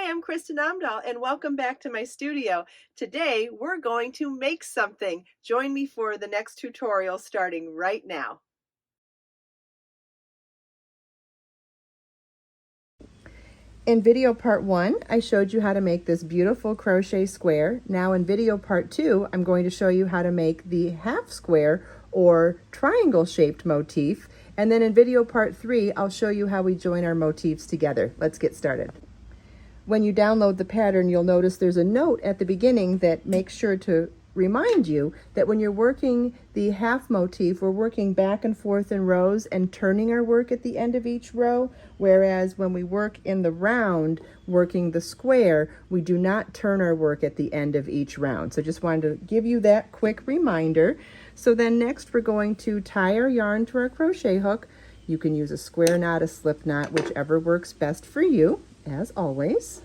Hi, I'm Kristin Omdahl, and welcome back to my studio. Today, we're going to make something. Join me for the next tutorial starting right now. In video part 1, I showed you how to make this beautiful crochet square. Now in video part 2, I'm going to show you how to make the half square or triangle shaped motif. And then in video part 3, I'll show you how we join our motifs together. Let's get started. When you download the pattern, you'll notice there's a note at the beginning that makes sure to remind you that when you're working the half motif, we're working back and forth in rows and turning our work at the end of each row, whereas when we work in the round, working the square, we do not turn our work at the end of each round. So just wanted to give you that quick reminder. So then next we're going to tie our yarn to our crochet hook. You can use a square knot, a slip knot, whichever works best for you, as always.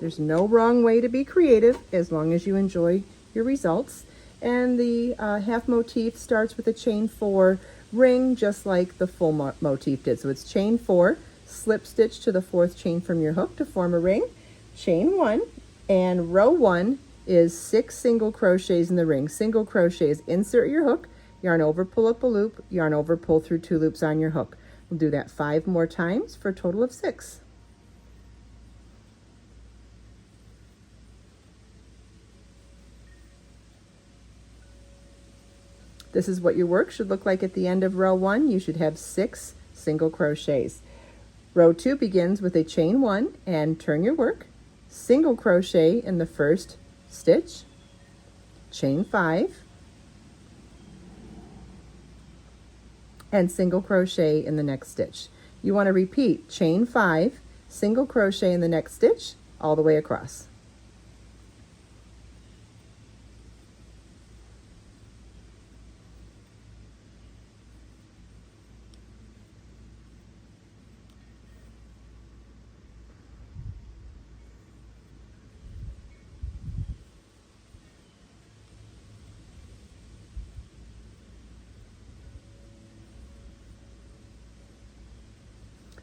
There's no wrong way to be creative as long as you enjoy your results. And the half motif starts with a chain 4 ring, just like the full motif did. So it's chain 4, slip stitch to the 4th chain from your hook to form a ring, chain 1, and row 1 is 6 single crochets in the ring. Single crochets, insert your hook, yarn over, pull up a loop, yarn over, pull through 2 loops on your hook. We'll do that 5 more times for a total of 6. This is what your work should look like at the end of row 1. You should have 6 single crochets. Row 2 begins with a chain 1 and turn your work, single crochet in the first stitch, chain 5, and single crochet in the next stitch. You want to repeat chain 5, single crochet in the next stitch all the way across.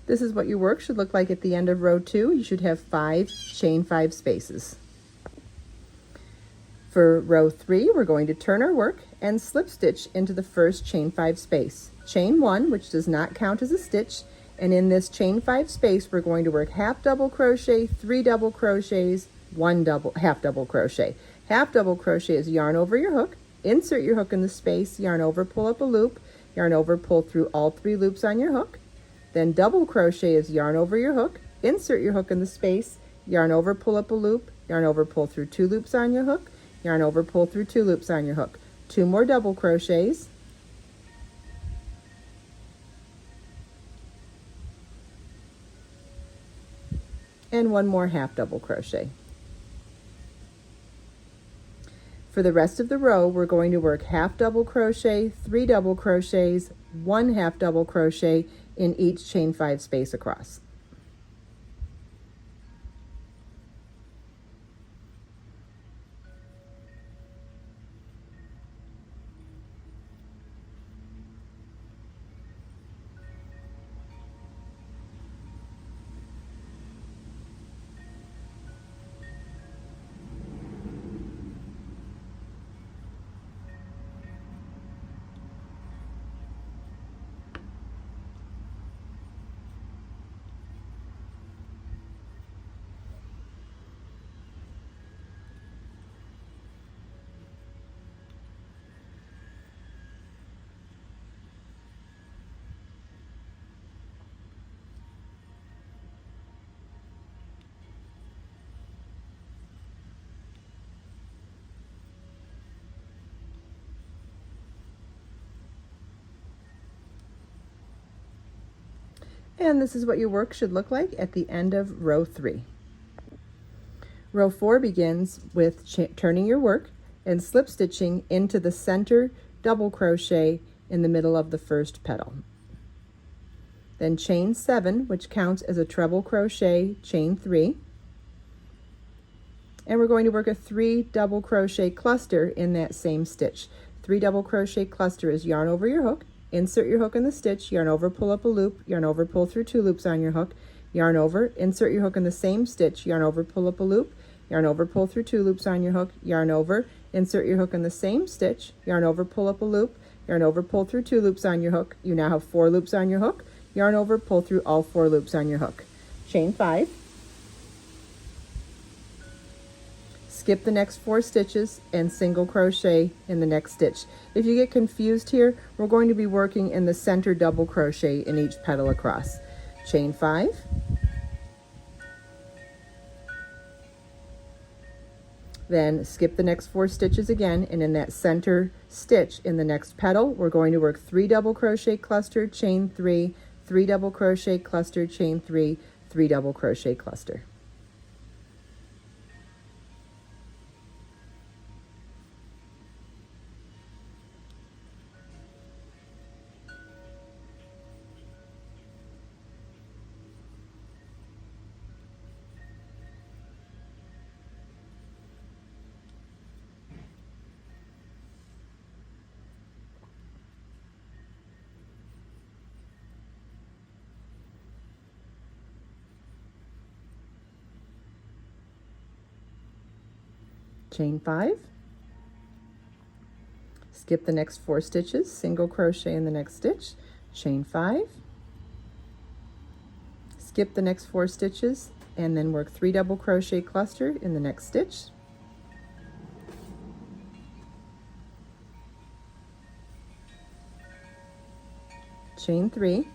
This is what your work should look like at the end of row 2. You should have 5 chain 5 spaces. For row 3, we're going to turn our work and slip stitch into the first chain 5 space. Chain 1, which does not count as a stitch, and in this chain 5 space, we're going to work half double crochet, 3 double crochets, 1 half double crochet. Half double crochet is yarn over your hook, insert your hook in the space, yarn over, pull up a loop, yarn over, pull through all 3 loops on your hook. Then double crochet is yarn over your hook, insert your hook in the space, yarn over, pull up a loop, yarn over, pull through 2 loops on your hook, yarn over, pull through 2 loops on your hook. 2 more double crochets. And 1 more half double crochet. For the rest of the row, we're going to work half double crochet, 3 double crochets, 1 half double crochet in each chain 5 space across. And this is what your work should look like at the end of row 3. Row 4 begins with turning your work and slip stitching into the center double crochet in the middle of the first petal. Then chain 7, which counts as a treble crochet, chain 3. And we're going to work a 3 double crochet cluster in that same stitch. 3 double crochet cluster is yarn over your hook, insert your hook in the stitch, yarn over, pull up a loop, yarn over, pull through 2 loops on your hook, yarn over, insert your hook in the same stitch, yarn over, pull up a loop, yarn over, pull through 2 loops on your hook, yarn over, insert your hook in the same stitch, yarn over, pull up a loop, yarn over, pull through 2 loops on your hook. You now have 4 loops on your hook, yarn over, pull through all 4 loops on your hook. Chain 5. Skip the next 4 stitches and single crochet in the next stitch. If you get confused here, we're going to be working in the center double crochet in each petal across. Chain 5. Then skip the next 4 stitches again, and in that center stitch in the next petal, we're going to work 3 double crochet cluster, chain 3, 3 double crochet cluster, chain 3, 3 double crochet cluster. Chain 5, skip the next 4 stitches, single crochet in the next stitch, chain 5, skip the next 4 stitches, and then work 3 double crochet cluster in the next stitch, chain 3,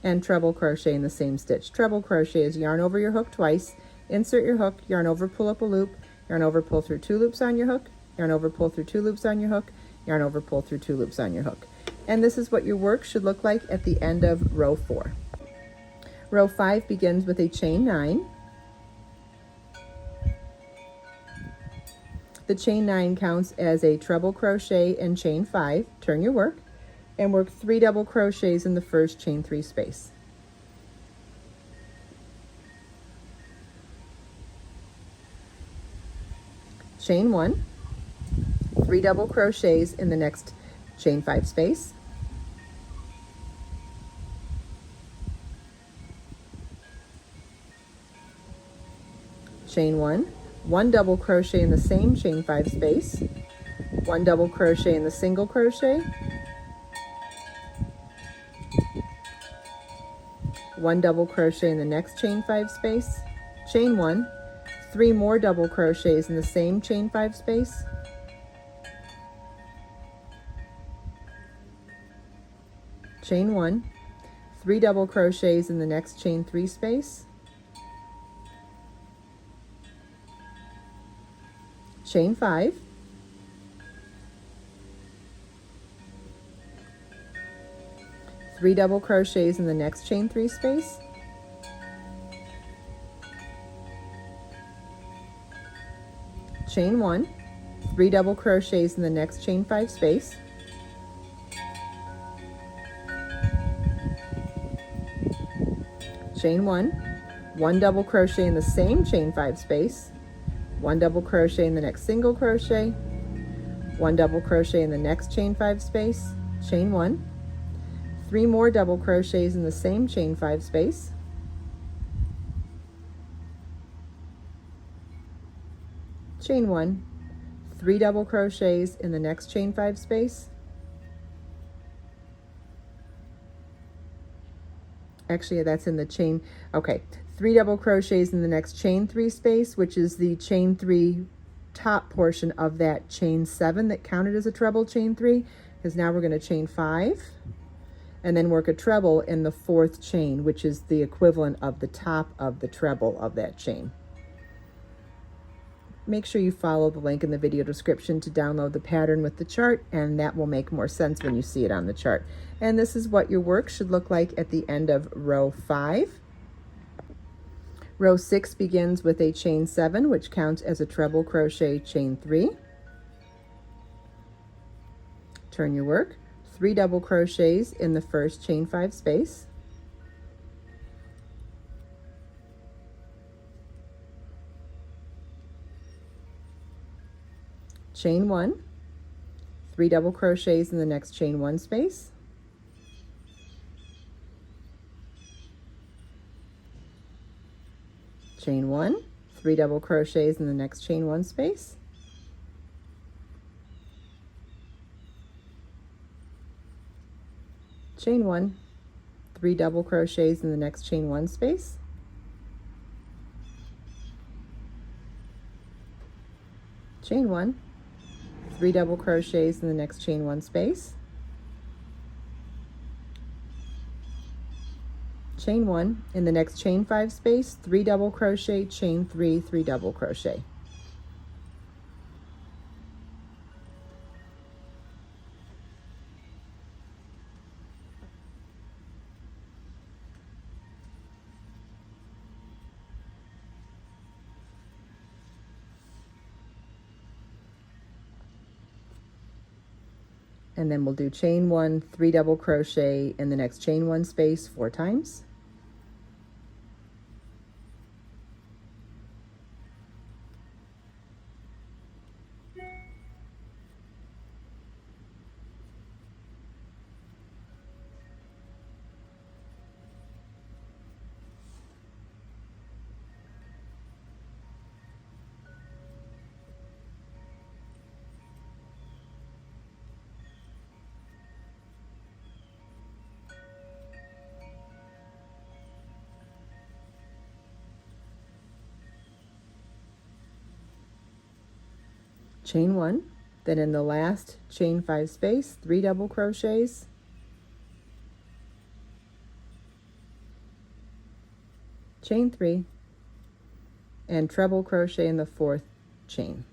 and treble crochet in the same stitch. Treble crochet is yarn over your hook twice, insert your hook, yarn over, pull up a loop, yarn over, pull through 2 loops on your hook, yarn over, pull through 2 loops on your hook, yarn over, pull through 2 loops on your hook. And this is what your work should look like at the end of row 4. Row 5 begins with a chain 9. The chain 9 counts as a treble crochet and chain 5. Turn your work and work 3 double crochets in the first chain 3 space. Chain 1, 3 double crochets in the next chain 5 space, chain 1, 1 double crochet in the same chain 5 space, 1 double crochet in the single crochet, 1 double crochet in the next chain 5 space, chain 1, 3 more double crochets in the same chain 5 space, chain 1, 3 double crochets in the next chain 3 space, chain 5, three double crochets in the next chain 3 space, chain 1, 3 double crochets in the next chain 5 space, chain 1, 1 double crochet in the same chain 5 space, 1 double crochet in the next single crochet, 1 double crochet in the next chain 5 space, chain 1, 3 more double crochets in the same chain 5 space, chain 1, 3 double crochets in the next chain 5 space, actually that's in the chain, okay, 3 double crochets in the next chain 3 space, which is the chain 3 top portion of that chain 7 that counted as a treble chain 3, because now we're going to chain 5 and then work a treble in the 4th chain, which is the equivalent of the top of the treble of that chain. Make sure you follow the link in the video description to download the pattern with the chart, and that will make more sense when you see it on the chart. And this is what your work should look like at the end of row 5. Row 6 begins with a chain 7, which counts as a treble crochet chain 3. Turn your work, 3 double crochets in the first chain 5 space, chain 1, 3 double crochets in the next chain 1 space, chain 1, 3 double crochets in the next chain 1 space, chain 1, 3 double crochets in the next chain 1 space, chain 1, 3 double crochets in the next chain 1 space, chain 1, in the next chain 5 space, 3 double crochet, chain 3, 3 double crochet. And then we'll do chain 1, 3 double crochet in the next chain 1 space 4 times. Chain 1, then in the last chain 5 space, 3 double crochets, chain 3, and treble crochet in the 4th chain.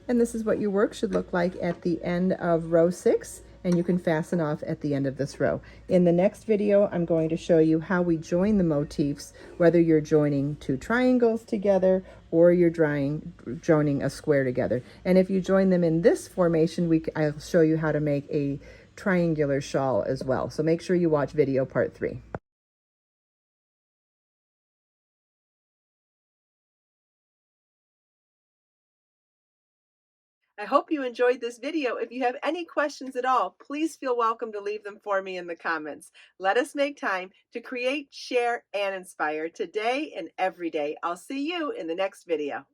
And this is what your work should look like at the end of row 6, and you can fasten off at the end of this row. In the next video, I'm going to show you how we join the motifs, whether you're joining 2 triangles together or you're joining a square together. And if you join them in this formation, I'll show you how to make a triangular shawl as well. So make sure you watch video part 3. I hope you enjoyed this video. If you have any questions at all, please feel welcome to leave them for me in the comments. Let us make time to create, share, and inspire today and every day. I'll see you in the next video.